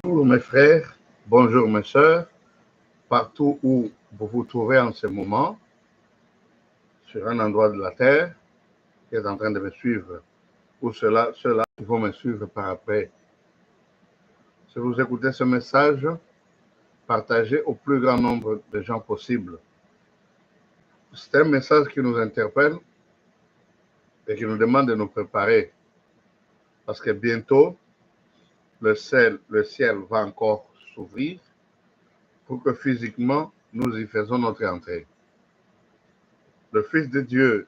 Bonjour mes frères, bonjour mes sœurs, partout où vous vous trouvez en ce moment, sur un endroit de la terre qui est en train de me suivre, ou ceux-là qui vont me suivre par après. Si vous écoutez ce message, partagez au plus grand nombre de gens possible. C'est un message qui nous interpelle et qui nous demande de nous préparer, parce que bientôt, le ciel va encore s'ouvrir pour que physiquement, nous y faisons notre entrée. Le Fils de Dieu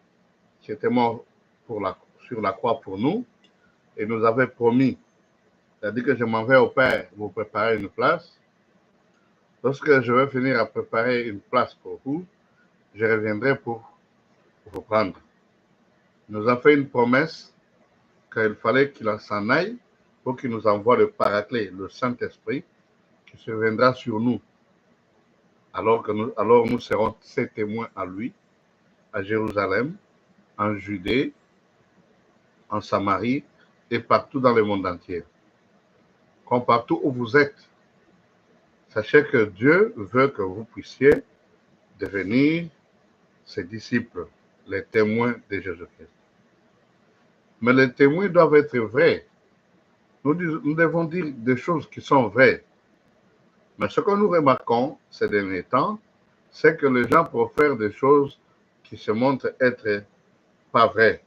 qui était mort sur la croix pour nous et nous avait promis, c'est-à-dire que je m'en vais au Père vous préparer une place. Lorsque je vais finir à préparer une place pour vous, je reviendrai pour vous prendre. Il nous a fait une promesse qu'il fallait qu'il s'en aille pour qu'il nous envoie le Paraclet, le Saint-Esprit, qui se viendra sur nous. Alors nous serons ses témoins à lui, à Jérusalem, en Judée, en Samarie et partout dans le monde entier. Comme partout où vous êtes, sachez que Dieu veut que vous puissiez devenir ses disciples, les témoins de Jésus-Christ. Mais les témoins doivent être vrais. Nous devons dire des choses qui sont vraies. Mais ce que nous remarquons ces derniers temps, c'est que les gens profèrent des choses qui se montrent être pas vraies.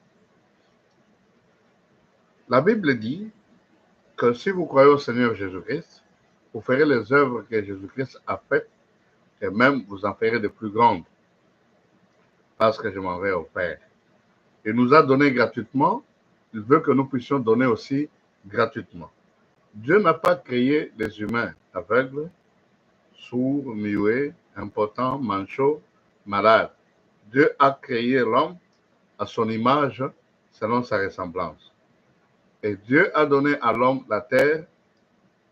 La Bible dit que si vous croyez au Seigneur Jésus-Christ, vous ferez les œuvres que Jésus-Christ a faites et même vous en ferez de plus grandes, parce que je m'en vais au Père. Il nous a donné gratuitement, il veut que nous puissions donner aussi gratuitement. Dieu n'a pas créé les humains aveugles, sourds, muets, impotents, manchots, malades. Dieu a créé l'homme à son image, selon sa ressemblance. Et Dieu a donné à l'homme la terre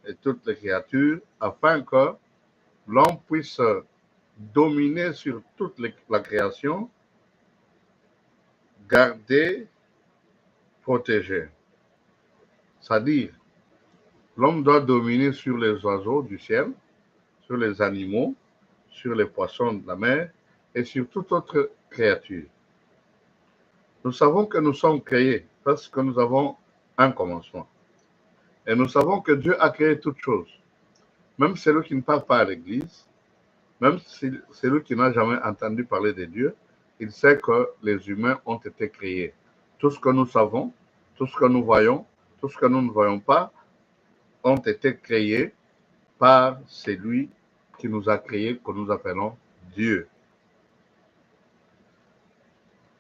et toutes les créatures, afin que l'homme puisse dominer sur toute la création, garder, protéger. C'est-à-dire, l'homme doit dominer sur les oiseaux du ciel, sur les animaux, sur les poissons de la mer et sur toute autre créature. Nous savons que nous sommes créés parce que nous avons un commencement. Et nous savons que Dieu a créé toutes choses. Même celui qui ne parle pas à l'église, même celui qui n'a jamais entendu parler de Dieu, il sait que les humains ont été créés. Tout ce que nous savons, tout ce que nous voyons, tout ce que nous ne voyons pas, ont été créés par celui qui nous a créés, que nous appelons Dieu.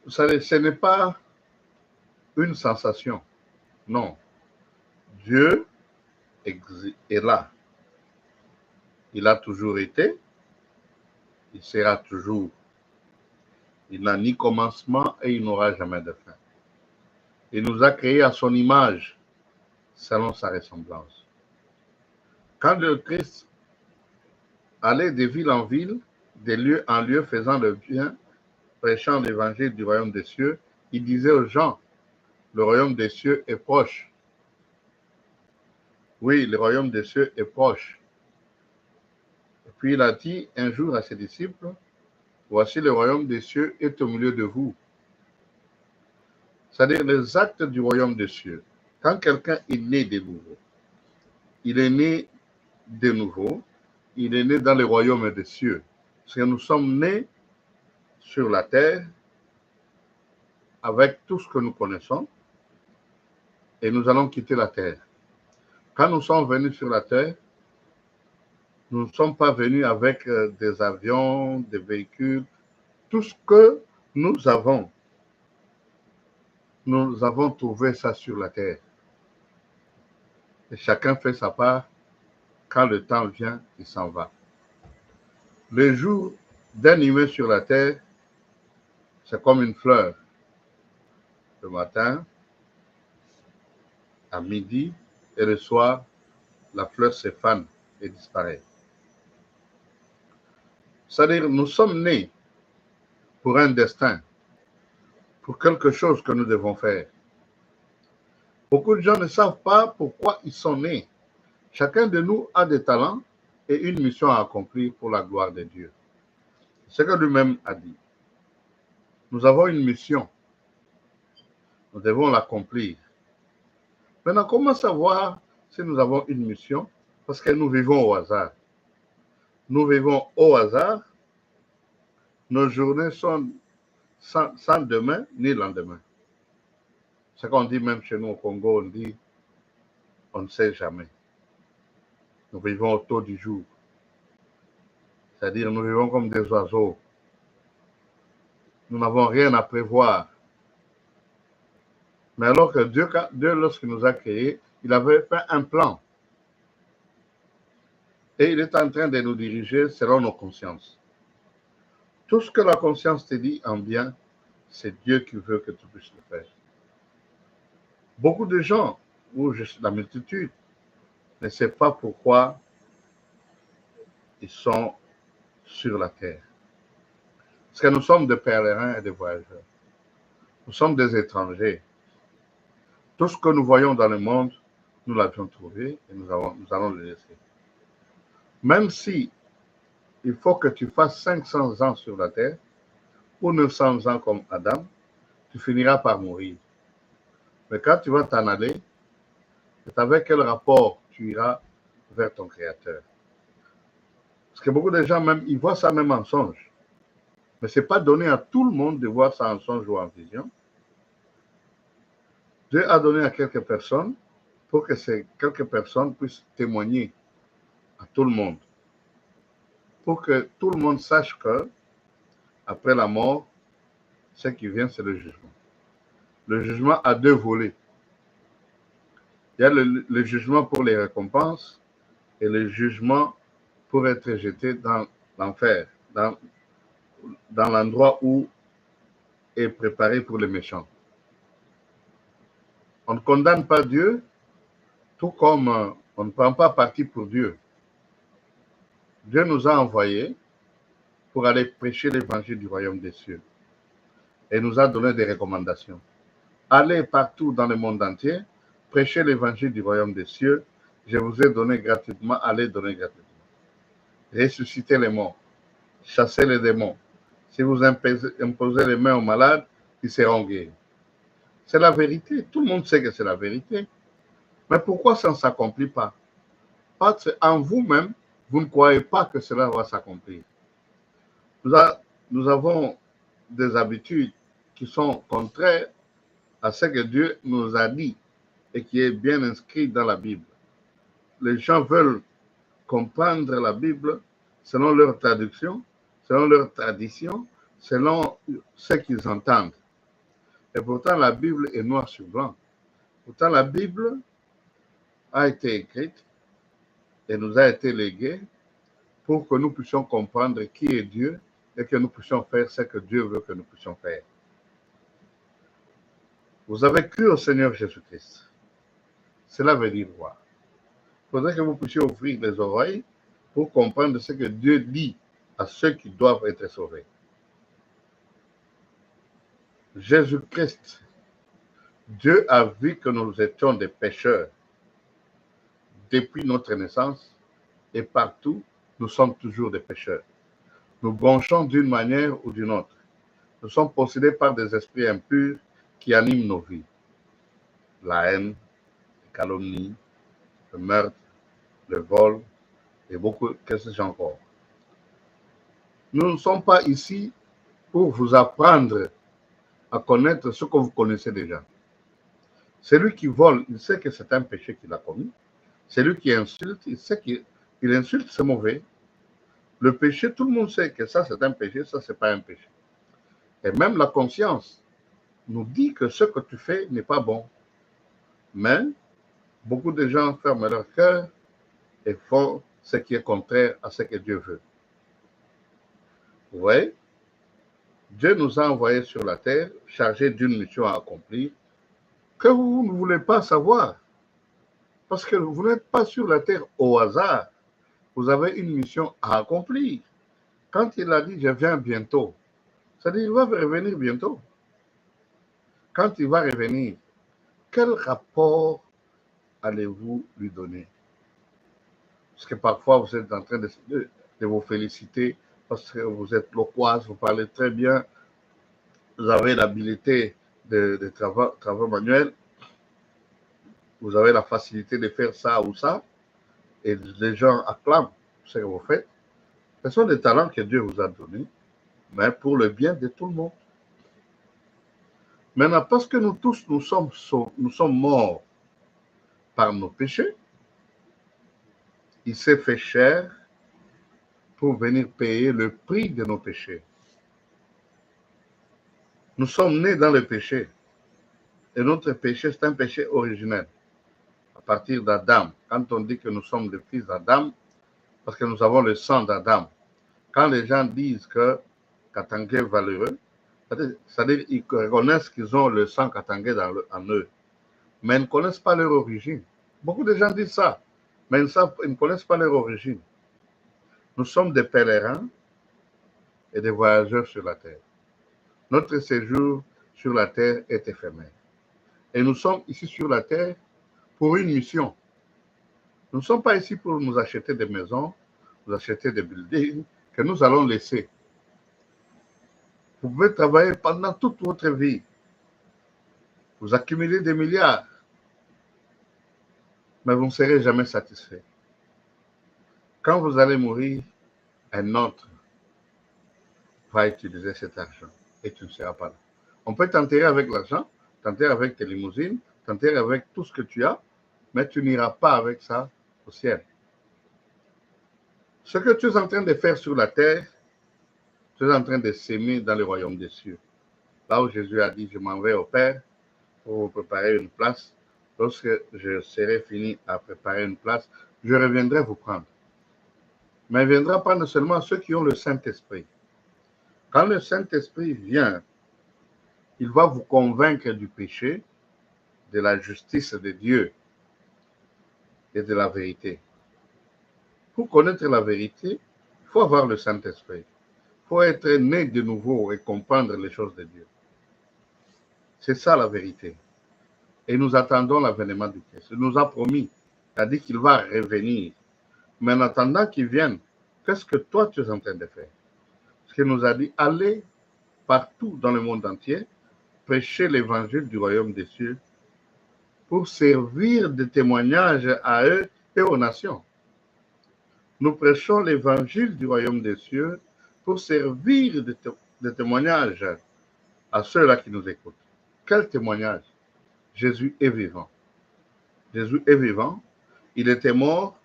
Ce n'est pas une sensation, non. Dieu est là. Il a toujours été, il sera toujours. Il n'a ni commencement et il n'aura jamais de fin. Il nous a créés à son image, selon sa ressemblance. Quand le Christ allait de ville en ville, de lieu en lieu, faisant le bien, prêchant l'évangile du royaume des cieux, il disait aux gens, le royaume des cieux est proche. Oui, le royaume des cieux est proche. Et puis il a dit un jour à ses disciples, voici le royaume des cieux est au milieu de vous. C'est-à-dire les actes du royaume des cieux. Quand quelqu'un est né de nouveau, il est né de nouveau, il est né dans le royaume des cieux. Parce que nous sommes nés sur la terre avec tout ce que nous connaissons et nous allons quitter la terre. Quand nous sommes venus sur la terre, nous ne sommes pas venus avec des avions, des véhicules, tout ce que nous avons trouvé ça sur la terre. Et chacun fait sa part. Quand le temps vient, il s'en va. Le jour d'un humain sur la terre, c'est comme une fleur. Le matin, à midi et le soir, la fleur se fane et disparaît. C'est-à-dire, nous sommes nés pour un destin, pour quelque chose que nous devons faire. Beaucoup de gens ne savent pas pourquoi ils sont nés. Chacun de nous a des talents et une mission à accomplir pour la gloire de Dieu. Ce que lui-même a dit. Nous avons une mission. Nous devons l'accomplir. Maintenant, comment savoir si nous avons une mission? Parce que nous vivons au hasard. Nous vivons au hasard. Nos journées sont sans demain ni lendemain. Ce qu'on dit même chez nous au Congo, on dit on ne sait jamais. Nous vivons au taux du jour. C'est-à-dire nous vivons comme des oiseaux. Nous n'avons rien à prévoir. Mais alors que Dieu lorsqu'il nous a créés, il avait fait un plan. Et il est en train de nous diriger selon nos consciences. Tout ce que la conscience te dit en bien, c'est Dieu qui veut que tu puisses le faire. Beaucoup de gens, ou la multitude, ne savent pas pourquoi ils sont sur la terre. Parce que nous sommes des pèlerins et des voyageurs. Nous sommes des étrangers. Tout ce que nous voyons dans le monde, nous l'avions trouvé et nous allons le laisser. Même si il faut que tu fasses 500 ans sur la terre, ou 900 ans comme Adam, tu finiras par mourir. Mais quand tu vas t'en aller, c'est avec quel rapport tu iras vers ton Créateur? Parce que beaucoup de gens, même, ils voient ça même en songe. Mais ce n'est pas donné à tout le monde de voir ça en songe ou en vision. Dieu a donné à quelques personnes pour que ces quelques personnes puissent témoigner à tout le monde. Pour que tout le monde sache que, après la mort, ce qui vient, c'est le jugement. Le jugement a deux volets. Il y a le jugement pour les récompenses et le jugement pour être jeté dans l'enfer, dans l'endroit où est préparé pour les méchants. On ne condamne pas Dieu, tout comme on ne prend pas parti pour Dieu. Dieu nous a envoyés pour aller prêcher l'évangile du royaume des cieux et nous a donné des recommandations. Allez partout dans le monde entier, prêchez l'évangile du royaume des cieux. Je vous ai donné gratuitement, allez donner gratuitement. Ressuscitez les morts, chassez les démons. Si vous imposez les mains aux malades, ils seront guéris. C'est la vérité. Tout le monde sait que c'est la vérité. Mais pourquoi ça ne s'accomplit pas? Parce qu'en vous-même, vous ne croyez pas que cela va s'accomplir. Nous avons des habitudes qui sont contraires à ce que Dieu nous a dit et qui est bien inscrit dans la Bible. Les gens veulent comprendre la Bible selon leur traduction, selon leur tradition, selon ce qu'ils entendent. Et pourtant, la Bible est noir sur blanc. Pourtant, la Bible a été écrite et nous a été léguée pour que nous puissions comprendre qui est Dieu et que nous puissions faire ce que Dieu veut que nous puissions faire. Vous avez cru au Seigneur Jésus-Christ. Cela veut dire quoi? Il faudrait que vous puissiez ouvrir les oreilles pour comprendre ce que Dieu dit à ceux qui doivent être sauvés. Jésus-Christ, Dieu a vu que nous étions des pécheurs depuis notre naissance et partout, nous sommes toujours des pécheurs. Nous bronchons d'une manière ou d'une autre. Nous sommes possédés par des esprits impurs qui animent nos vies. La haine, la calomnie, le meurtre, le vol et beaucoup, qu'est-ce que j'ai encore. Nous ne sommes pas ici pour vous apprendre à connaître ce que vous connaissez déjà. Celui qui vole, il sait que c'est un péché qu'il a commis. Celui qui insulte, il sait qu'il insulte, c'est mauvais. Le péché, tout le monde sait que ça, c'est un péché, ça, c'est pas un péché. Et même la conscience nous dit que ce que tu fais n'est pas bon. Mais beaucoup de gens ferment leur cœur et font ce qui est contraire à ce que Dieu veut. Vous voyez, Dieu nous a envoyés sur la terre chargés d'une mission à accomplir que vous ne voulez pas savoir. Parce que vous n'êtes pas sur la terre au hasard. Vous avez une mission à accomplir. Quand il a dit « je viens bientôt », ça dit qu'il va revenir bientôt. Quand il va revenir, quel rapport allez-vous lui donner? Parce que parfois, vous êtes en train de vous féliciter parce que vous êtes loquace, vous parlez très bien, vous avez l'habilité de travaux manuels, vous avez la facilité de faire ça ou ça, et les gens acclament ce que vous faites. Ce sont des talents que Dieu vous a donnés, mais pour le bien de tout le monde. Maintenant, parce que nous tous, nous sommes morts par nos péchés, il s'est fait chair pour venir payer le prix de nos péchés. Nous sommes nés dans le péché. Et notre péché, c'est un péché originel. À partir d'Adam. Quand on dit que nous sommes les fils d'Adam, parce que nous avons le sang d'Adam. Quand les gens disent que Katangé est valeureux, c'est-à-dire qu'ils reconnaissent qu'ils ont le sang Katangé en eux, mais ils ne connaissent pas leur origine. Beaucoup de gens disent ça, mais ils ne connaissent pas leur origine. Nous sommes des pèlerins et des voyageurs sur la terre. Notre séjour sur la terre est éphémère. Et nous sommes ici sur la terre pour une mission. Nous ne sommes pas ici pour nous acheter des maisons, nous acheter des buildings que nous allons laisser. Vous pouvez travailler pendant toute votre vie. Vous accumulez des milliards, mais vous ne serez jamais satisfait. Quand vous allez mourir, un autre va utiliser cet argent et tu ne seras pas là. On peut t'enterrer avec l'argent, t'enterrer avec tes limousines, t'enterrer avec tout ce que tu as, mais tu n'iras pas avec ça au ciel. Ce que tu es en train de faire sur la terre, tu es en train de s'aimer dans le royaume des cieux. Là où Jésus a dit, je m'en vais au Père pour vous préparer une place. Lorsque je serai fini à préparer une place, je reviendrai vous prendre. Mais il viendra prendre seulement ceux qui ont le Saint-Esprit. Quand le Saint-Esprit vient, il va vous convaincre du péché, de la justice de Dieu et de la vérité. Pour connaître la vérité, il faut avoir le Saint-Esprit. Il faut être né de nouveau et comprendre les choses de Dieu. C'est ça la vérité. Et nous attendons l'avènement du Christ. Il nous a promis, il a dit qu'il va revenir. Mais en attendant qu'il vienne, qu'est-ce que toi tu es en train de faire? Parce qu'il nous a dit, allez partout dans le monde entier, prêcher l'évangile du royaume des cieux pour servir de témoignage à eux et aux nations. Nous prêchons l'évangile du royaume des cieux pour servir de témoignage à ceux-là qui nous écoutent. Quel témoignage? Jésus est vivant. Jésus est vivant. Il était mort.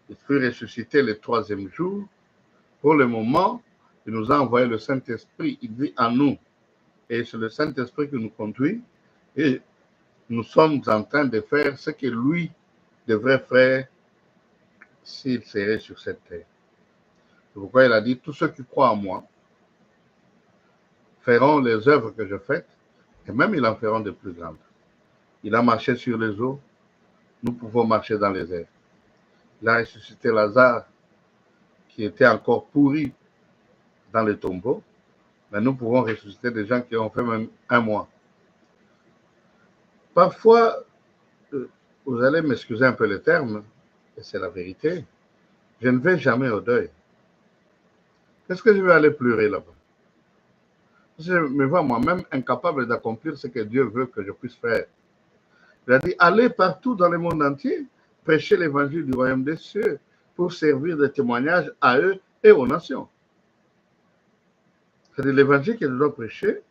Il fut ressuscité le 3e jour. Pour le moment, il nous a envoyé le Saint-Esprit. Il vit en nous. Et c'est le Saint-Esprit qui nous conduit. Et nous sommes en train de faire ce que lui devrait faire s'il serait sur cette terre. C'est pourquoi il a dit, tous ceux qui croient en moi feront les œuvres que je fais, et même ils en feront de plus grandes. Il a marché sur les eaux, nous pouvons marcher dans les airs. Il a ressuscité Lazare, qui était encore pourri dans le tombeau, mais nous pouvons ressusciter des gens qui ont fait même 1 mois. Parfois, vous allez m'excuser un peu le terme, et c'est la vérité, je ne vais jamais au deuil. Qu'est-ce que je vais aller pleurer là-bas? Je me vois moi-même incapable d'accomplir ce que Dieu veut que je puisse faire. Il a dit, allez partout dans le monde entier, prêcher l'évangile du royaume des cieux pour servir de témoignage à eux et aux nations. C'est-à-dire l'évangile que je dois prêcher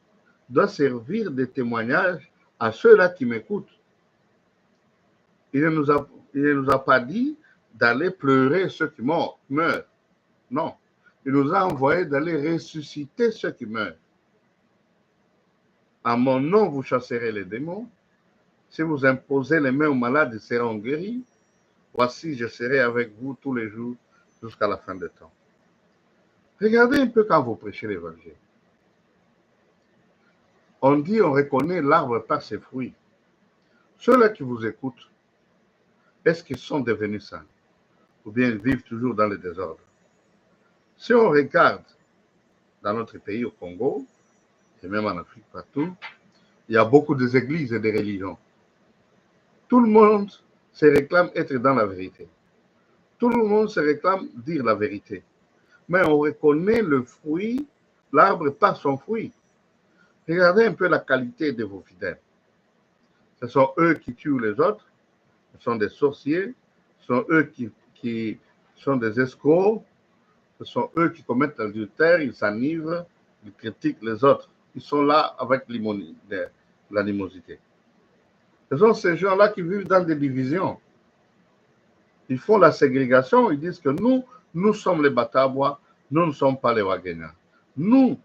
doit servir de témoignage à ceux-là qui m'écoutent. Il ne nous a pas dit d'aller pleurer ceux qui meurent. Non. Il nous a envoyé d'aller ressusciter ceux qui meurent. À mon nom, vous chasserez les démons. Si vous imposez les mains aux malades, ils seront guéris. Voici, je serai avec vous tous les jours jusqu'à la fin des temps. Regardez un peu quand vous prêchez l'évangile. On dit, on reconnaît l'arbre par ses fruits. Ceux-là qui vous écoutent, est-ce qu'ils sont devenus saints? Ou bien ils vivent toujours dans le désordre? Si on regarde dans notre pays, au Congo, et même en Afrique partout, il y a beaucoup d'églises et de religions. Tout le monde se réclame être dans la vérité. Tout le monde se réclame dire la vérité. Mais on reconnaît le fruit, l'arbre par son fruit. Regardez un peu la qualité de vos fidèles. Ce sont eux qui tuent les autres, ce sont des sorciers, ce sont eux qui sont des escrocs, ce sont eux qui commettent l'adultère, ils s'enivrent, ils critiquent les autres. Ils sont là avec l'animosité. Ce sont ces gens-là qui vivent dans des divisions. Ils font la ségrégation, ils disent que nous sommes les Batabois, nous ne sommes pas les Wagena. Nous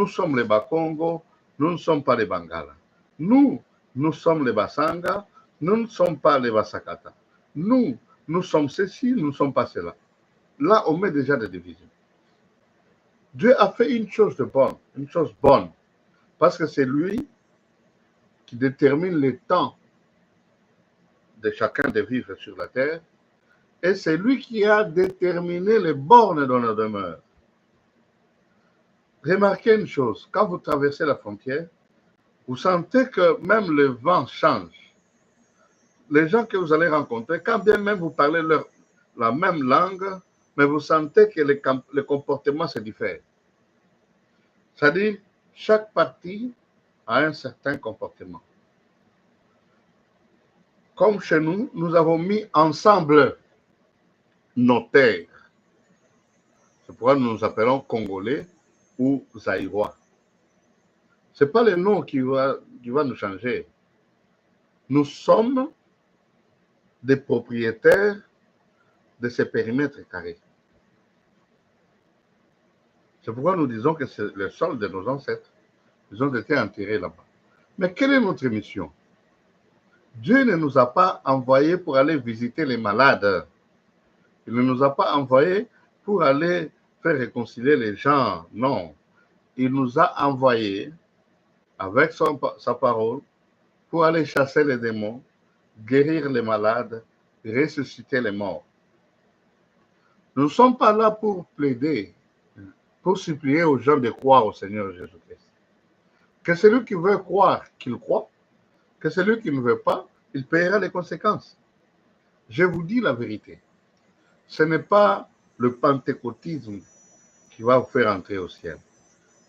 sommes les Bakongo, nous ne sommes pas les Bangala. Nous sommes les Basanga, nous ne sommes pas les Basakata. Nous sommes ceci, nous ne sommes pas cela. Là, on met déjà des divisions. Dieu a fait une chose bonne, parce que c'est lui qui détermine le temps de chacun de vivre sur la terre, et c'est lui qui a déterminé les bornes de nos demeures. Remarquez une chose, quand vous traversez la frontière, vous sentez que même le vent change. Les gens que vous allez rencontrer, quand bien même vous parlez la même langue, mais vous sentez que le comportement se diffère. C'est-à-dire, chaque partie a un certain comportement. Comme chez nous, nous avons mis ensemble nos terres. C'est pourquoi nous nous appelons Congolais ou Zaïrois. Ce n'est pas le nom qui va nous changer. Nous sommes des propriétaires de ces périmètres carrés. C'est pourquoi nous disons que c'est le sol de nos ancêtres. Ils ont été enterrés là-bas. Mais quelle est notre mission? Dieu ne nous a pas envoyés pour aller visiter les malades. Il ne nous a pas envoyés pour aller faire réconcilier les gens. Non. Il nous a envoyés avec sa parole pour aller chasser les démons, guérir les malades, ressusciter les morts. Nous ne sommes pas là pour plaider, pour supplier aux gens de croire au Seigneur Jésus-Christ. Que celui qui veut croire, qu'il croit. Que celui qui ne veut pas, il paiera les conséquences. Je vous dis la vérité. Ce n'est pas le pentecôtisme qui va vous faire entrer au ciel.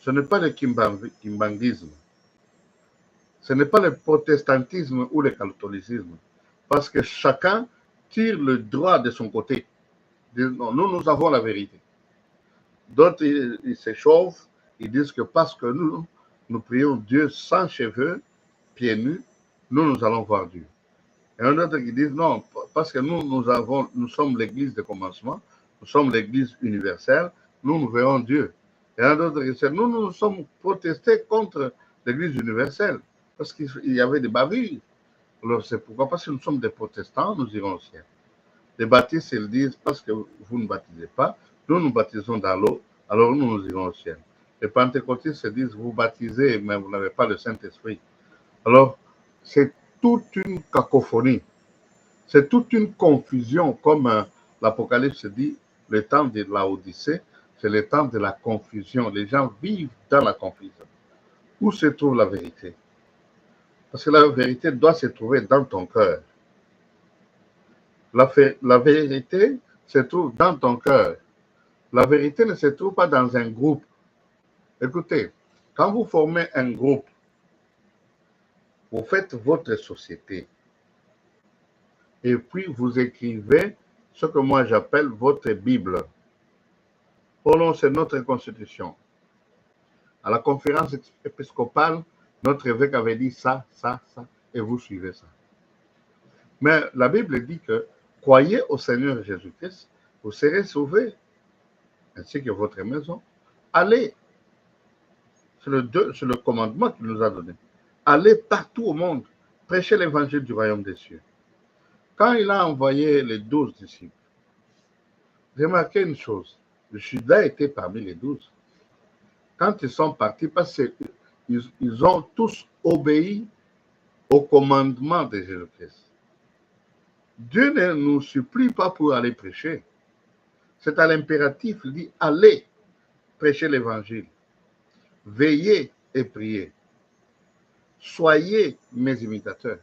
Ce n'est pas le kimbangisme. Ce n'est pas le protestantisme ou le catholicisme. Parce que chacun tire le droit de son côté. Non, nous avons la vérité. D'autres, ils s'échauffent, ils disent que parce que nous prions Dieu sans cheveux, pieds nus, nous allons voir Dieu. Et un autre qui dit non, parce que nous sommes l'église de commencement, nous sommes l'église universelle, nous verrons Dieu. Et un autre qui dit nous sommes protestés contre l'église universelle, parce qu'il y avait des bavures. Alors c'est pourquoi, parce que nous sommes des protestants, nous irons au ciel. Les baptistes, ils disent, parce que vous ne baptisez pas, nous baptisons dans l'eau, alors nous irons au ciel. Les pentecôtistes se disent, vous baptisez, mais vous n'avez pas le Saint-Esprit. Alors, c'est toute une cacophonie. C'est toute une confusion, comme l'Apocalypse dit, le temps de l'Odyssée, c'est le temps de la confusion. Les gens vivent dans la confusion. Où se trouve la vérité? Parce que la vérité doit se trouver dans ton cœur. La vérité se trouve dans ton cœur. La vérité ne se trouve pas dans un groupe. Écoutez, quand vous formez un groupe, vous faites votre société. Et puis vous écrivez ce que moi j'appelle votre Bible. Oh non, c'est notre constitution. À la conférence épiscopale, notre évêque avait dit ça, ça, ça, et vous suivez ça. Mais la Bible dit que croyez au Seigneur Jésus-Christ, vous serez sauvés, ainsi que votre maison. Allez, c'est le commandement qu'il nous a donné. Allez partout au monde, prêchez l'évangile du royaume des cieux. Quand il a envoyé les 12 disciples, remarquez une chose, Judas était parmi les 12. Quand ils sont partis, parce qu'ils ont tous obéi au commandement de Jésus-Christ. Dieu ne nous supplie pas pour aller prêcher. C'est à l'impératif, il dit, allez prêcher l'évangile. Veillez et priez. Soyez mes imitateurs.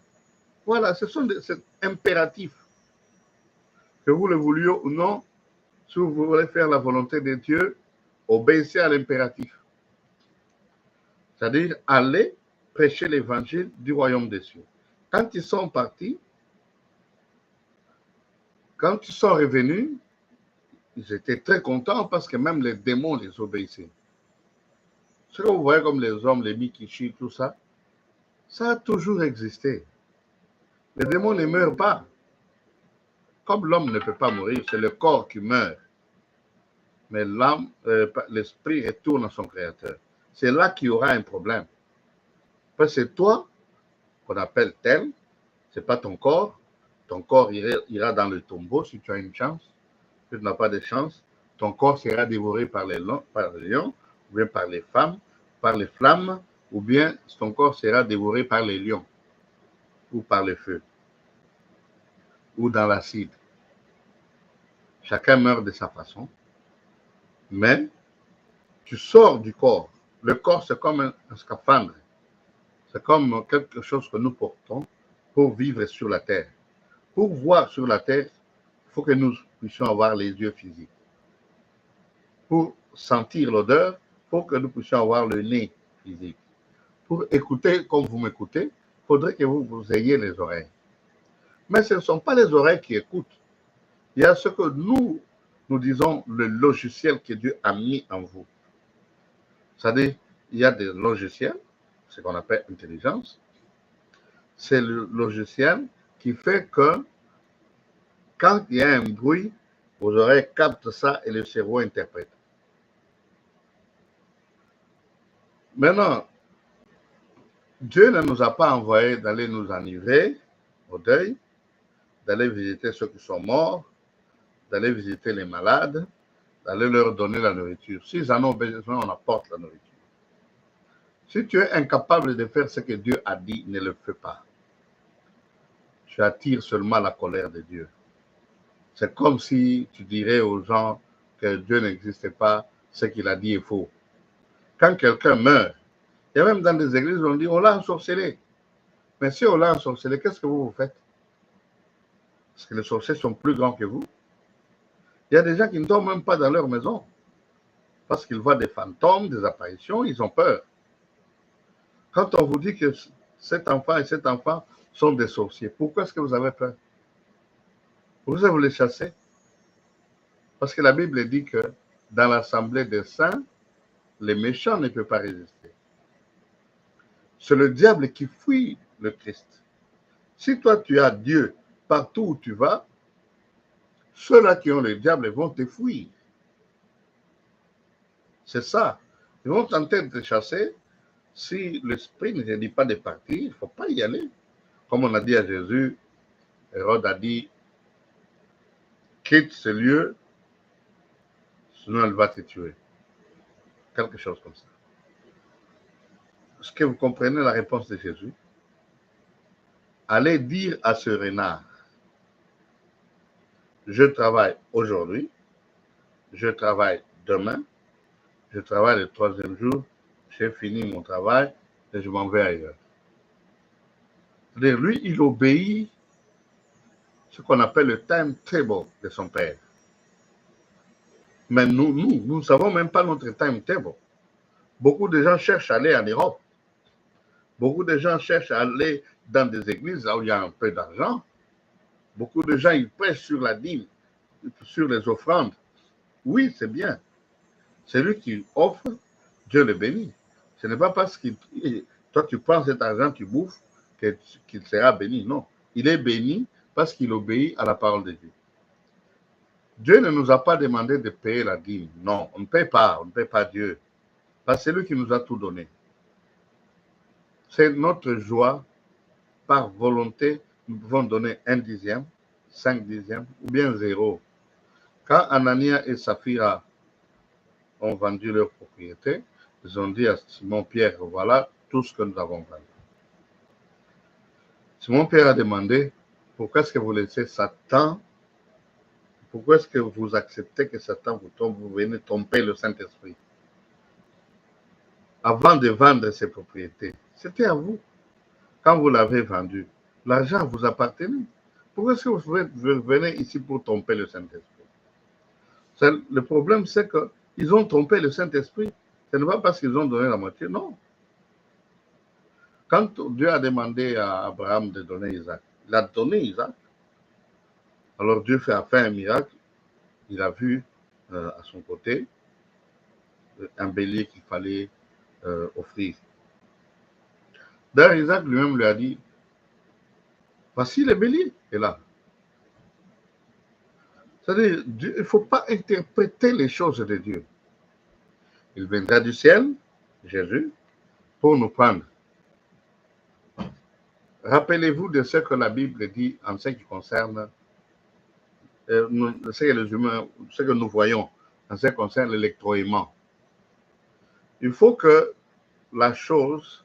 Voilà, c'est impératif que que vous le vouliez ou non, si vous voulez faire la volonté de Dieu, obéissez à l'impératif. C'est-à-dire, allez prêcher l'évangile du royaume des cieux. Quand ils sont partis, quand ils sont revenus, ils étaient très contents parce que même les démons les obéissaient. Ce que vous voyez comme les hommes, les Mikishi, tout ça, ça a toujours existé. Les démons ne meurent pas. Comme l'homme ne peut pas mourir, c'est le corps qui meurt. Mais l'âme, l'esprit retourne à son créateur. C'est là qu'il y aura un problème. Parce que c'est toi qu'on appelle tel, c'est pas ton corps. Ton corps ira dans le tombeau si tu as une chance. Si tu n'as pas de chance, ton corps sera dévoré par les lions, ou bien par les femmes, par les flammes, ou bien ton corps sera dévoré par les lions, ou par le feu, ou dans l'acide. Chacun meurt de sa façon, mais tu sors du corps. Le corps, c'est comme un scaphandre. C'est comme quelque chose que nous portons pour vivre sur la terre. Pour voir sur la terre, il faut que nous puissions avoir les yeux physiques. Pour sentir l'odeur, il faut que nous puissions avoir le nez physique. Pour écouter comme vous m'écoutez, il faudrait que vous ayez les oreilles. Mais ce ne sont pas les oreilles qui écoutent. Il y a ce que nous disons le logiciel que Dieu a mis en vous. C'est-à-dire, il y a des logiciels, ce qu'on appelle intelligence. C'est le logiciel qui fait que quand il y a un bruit, vos oreilles captent ça et le cerveau interprète. Maintenant, Dieu ne nous a pas envoyé d'aller nous enivrer au deuil, d'aller visiter ceux qui sont morts, d'aller visiter les malades, d'aller leur donner la nourriture. S'ils en ont besoin, on apporte la nourriture. Si tu es incapable de faire ce que Dieu a dit, ne le fais pas. Tu attires seulement la colère de Dieu. C'est comme si tu dirais aux gens que Dieu n'existe pas, ce qu'il a dit est faux. Quand quelqu'un meurt, il y a même dans des églises, on dit, on l'a ensorcelé. Mais si on l'a ensorcelé, qu'est-ce que vous faites? Parce que les sorciers sont plus grands que vous. Il y a des gens qui ne dorment même pas dans leur maison. Parce qu'ils voient des fantômes, des apparitions, ils ont peur. Quand on vous dit que cet enfant et cet enfant sont des sorciers, pourquoi est-ce que vous avez peur? Pourquoi vous les chassez? Parce que la Bible dit que dans l'assemblée des saints, les méchants ne peuvent pas résister. C'est le diable qui fuit le Christ. Si toi tu as Dieu partout où tu vas, ceux-là qui ont le diable vont te fuir. C'est ça. Ils vont tenter de te chasser. Si l'esprit ne te dit pas de partir, il ne faut pas y aller. Comme on a dit à Jésus, Hérode a dit, quitte ce lieu, sinon elle va te tuer. Quelque chose comme ça. Est-ce que vous comprenez la réponse de Jésus? Allez dire à ce renard, je travaille aujourd'hui, je travaille demain, je travaille le troisième jour, j'ai fini mon travail et je m'en vais ailleurs. C'est-à-dire, lui, il obéit ce qu'on appelle le timetable de son père. Mais nous ne savons même pas notre timetable. Beaucoup de gens cherchent à aller en Europe. Beaucoup de gens cherchent à aller dans des églises là où il y a un peu d'argent. Beaucoup de gens, ils prêchent sur la dîme, sur les offrandes. Oui, c'est bien. Celui qui offre, Dieu le bénit. Ce n'est pas parce que toi, tu prends cet argent, tu bouffes, qu'il sera béni. Non. Il est béni parce qu'il obéit à la parole de Dieu. Dieu ne nous a pas demandé de payer la dîme. Non, on ne paye pas Dieu. Parce que c'est lui qui nous a tout donné. C'est notre joie, par volonté, nous pouvons donner 1/10, 5/10 ou bien 0. Quand Anania et Saphira ont vendu leur propriété, ils ont dit à Simon-Pierre, voilà tout ce que nous avons vendu. Simon-Pierre a demandé, pourquoi est-ce que vous laissez Satan, pourquoi est-ce que vous acceptez que Satan vous tombe, vous venez tromper le Saint-Esprit? Avant de vendre ses propriétés, c'était à vous. Quand vous l'avez vendu, l'argent vous appartenait. Pourquoi est-ce que vous venez ici pour tromper le Saint-Esprit? Le problème, c'est qu'ils ont trompé le Saint-Esprit. Ce n'est pas parce qu'ils ont donné la moitié, non. Quand Dieu a demandé à Abraham de donner Isaac, il a donné Isaac. Alors Dieu fait un miracle. Il a vu à son côté un bélier qu'il fallait offrir. D'ailleurs, Isaac lui-même lui a dit, voici le bélier est là. C'est-à-dire, il ne faut pas interpréter les choses de Dieu. Il viendra du ciel, Jésus, pour nous prendre. Rappelez-vous de ce que la Bible dit en ce qui concerne ce que les humains, ce que nous voyons en ce qui concerne l'électroaimant. Il faut que la chose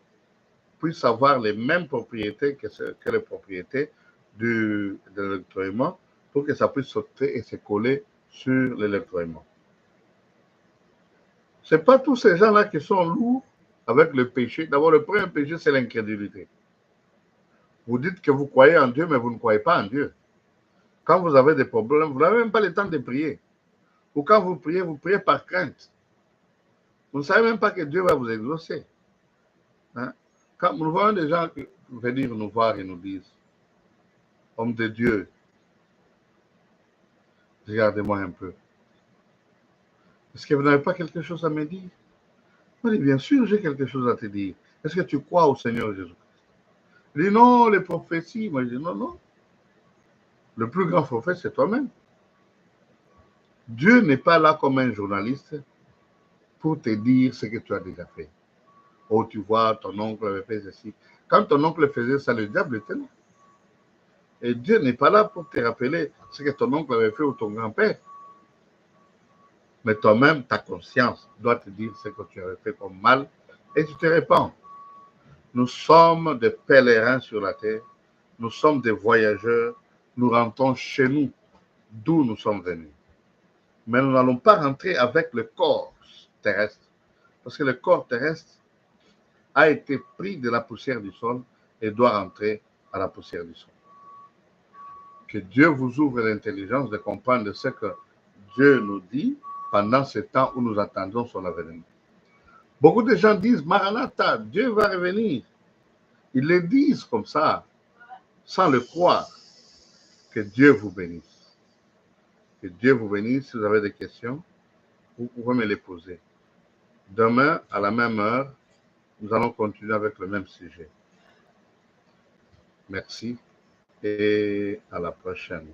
puisse avoir les mêmes propriétés que les propriétés de l'électroaimant pour que ça puisse sauter et se coller sur l'électroaimant. Ce n'est pas tous ces gens-là qui sont lourds avec le péché. D'abord, le premier péché, c'est l'incrédulité. Vous dites que vous croyez en Dieu, mais vous ne croyez pas en Dieu. Quand vous avez des problèmes, vous n'avez même pas le temps de prier. Ou quand vous priez par crainte. Vous ne savez même pas que Dieu va vous exaucer. Hein? Quand nous voyons des gens venir nous voir et nous disent, homme de Dieu, regardez-moi un peu. Est-ce que vous n'avez pas quelque chose à me dire? Je dis, bien sûr, j'ai quelque chose à te dire. Est-ce que tu crois au Seigneur Jésus-Christ? Il dit, non, les prophéties. Moi, je dis, non, non. Le plus grand prophète, c'est toi-même. Dieu n'est pas là comme un journaliste pour te dire ce que tu as déjà fait. Oh, tu vois, ton oncle avait fait ceci. Quand ton oncle faisait ça, le diable était là. Et Dieu n'est pas là pour te rappeler ce que ton oncle avait fait ou ton grand-père. Mais toi-même, ta conscience doit te dire ce que tu avais fait comme mal et tu te répands. Nous sommes des pèlerins sur la terre. Nous sommes des voyageurs. Nous rentrons chez nous, d'où nous sommes venus. Mais nous n'allons pas rentrer avec le corps terrestre. Parce que le corps terrestre a été pris de la poussière du sol et doit rentrer à la poussière du sol. Que Dieu vous ouvre l'intelligence de comprendre ce que Dieu nous dit pendant ce temps où nous attendons son avènement. Beaucoup de gens disent, Maranatha, Dieu va revenir. Ils le disent comme ça, sans le croire. Que Dieu vous bénisse. Que Dieu vous bénisse. Si vous avez des questions, vous pouvez me les poser. Demain, à la même heure, nous allons continuer avec le même sujet. Merci et à la prochaine.